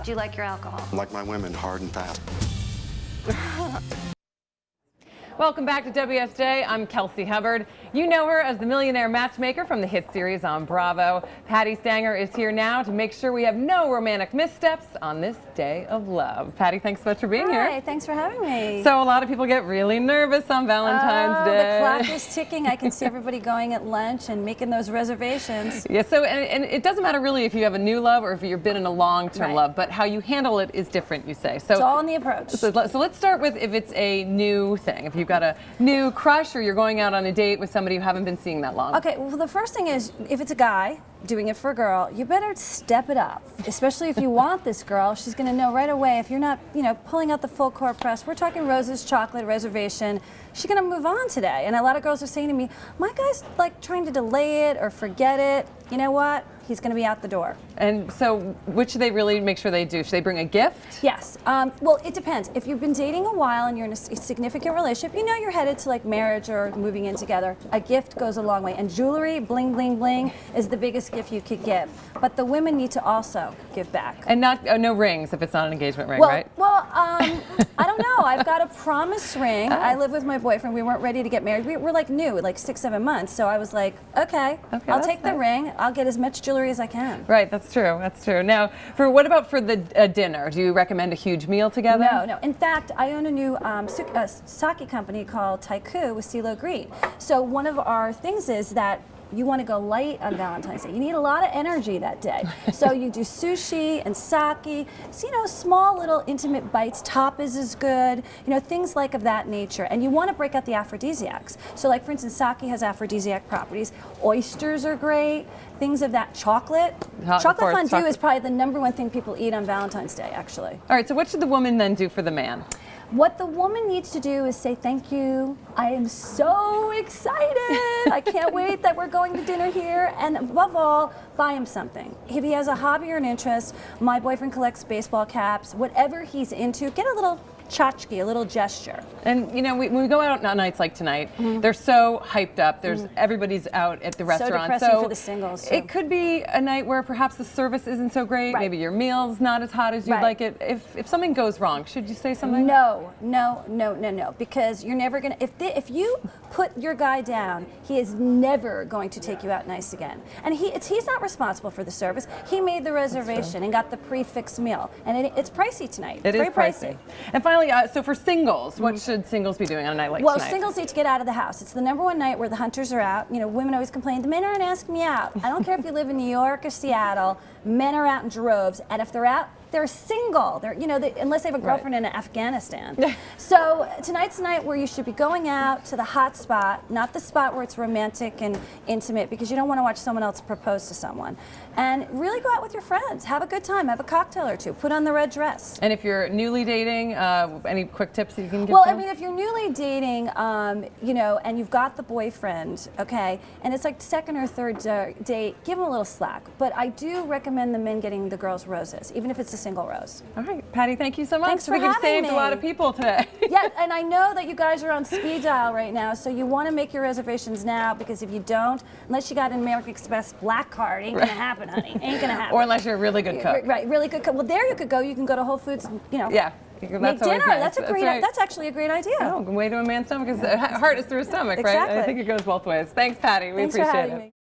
Do you like your alcohol? I like my women hard and fast. Welcome back to WSJ. I'm Kelsey Hubbard. You know her as the Millionaire Matchmaker from the hit series on Bravo. Patti Stanger is here now to make sure we have no romantic missteps on this day of love. Patti, thanks so much for being here. Hi, thanks for having me. So a lot of people get really nervous on Valentine's Day. The clock is ticking. I can see everybody going at lunch and making those reservations. Yeah, so and it doesn't matter really if you have a new love or if you've been in a long-term love, but how you handle it is different, you say. So it's all in the approach. So let's start with if it's a new thing. If you've got a new crush or you're going out on a date with somebody you haven't been seeing that long. Okay, well the first thing is, if it's a guy doing it for a girl, you better step it up. Especially if you want this girl, she's going to know right away. If you're not, pulling out the full court press, we're talking roses, chocolate, reservation, she's going to move on today. And a lot of girls are saying to me, my guy's like trying to delay it or forget it. You know what? He's going to be out the door. And so which should they really make sure they do? Should they bring a gift? Yes. Well, it depends. If you've been dating a while and you're in a significant relationship, you know you're headed to like marriage or moving in together, a gift goes a long way. And jewelry, bling, bling, bling, is the biggest gift you could give. But the women need to also give back. And not no rings if it's not an engagement ring, well, right? Well, I don't know. I've got a promise ring. I live with my boyfriend. We weren't ready to get married. We're like new, like 6-7 months. So I was like, okay I'll take the ring. I'll get as much jewelry as I can. Right, that's true. That's true. Now, what about for the dinner? Do you recommend a huge meal together? No. In fact, I own a new sake company called Taiku with CeeLo Green. So one of our things is that you want to go light on Valentine's Day. You need a lot of energy that day. So you do sushi and sake, so, small little intimate bites. Tapas is good, things like of that nature. And you want to break out the aphrodisiacs. So like for instance, sake has aphrodisiac properties. Oysters are great, things of that. Chocolate fondue is probably the #1 thing people eat on Valentine's Day, actually. All right, so what should the woman then do for the man? What the woman needs to do is say, thank you. I am so excited. I can't wait that we're going to dinner here. And above all, buy him something. If he has a hobby or an interest, my boyfriend collects baseball caps, whatever he's into, get a little tchotchke, a little gesture. And when we go out on nights like tonight, they're so hyped up. Everybody's out at the restaurant. So depressing for the singles, too. It could be a night where perhaps the service isn't so great. Right. Maybe your meal's not as hot as you'd like it. If something goes wrong, should you say something? No. Because you're never gonna. If you put your guy down, he is never going to take you out nice again. And he's not responsible for the service. He made the reservation and got the prefix meal, and it's pricey tonight. It is pricey. And finally, so for singles, what should singles be doing on a night like tonight? Well, singles need to get out of the house. It's the #1 night where the hunters are out. Women always complain, the men aren't asking me out. I don't care if you live in New York or Seattle, men are out in droves, and if they're out, they're single. They're, unless they have a girlfriend in Afghanistan. So tonight's the night where you should be going out to the hot spot, not the spot where it's romantic and intimate, because you don't want to watch someone else propose to someone. And really go out with your friends. Have a good time. Have a cocktail or two. Put on the red dress. And if you're newly dating, any quick tips that you can give? Well, I mean, if you're newly dating, and you've got the boyfriend, okay, and it's like second or third date, give him a little slack. But I do recommend the men getting the girls roses, even if it's a single rose. All right, Patti, thank you so much. Thanks for having me. You've saved a lot of people today. Yeah, and I know that you guys are on speed dial right now, so you want to make your reservations now, because if you don't, unless you got an American Express black card, ain't gonna happen, honey. Ain't gonna happen. Or unless you're a really good cook. Right, really good cook. Well, there you could go. You can go to Whole Foods and, Yeah. Make that's dinner. Nice. That's actually a great idea. Oh, way to a man's stomach, because the heart is through his stomach, exactly. right? I think it goes both ways. Thanks, Patti. We Thanks appreciate for having it. me.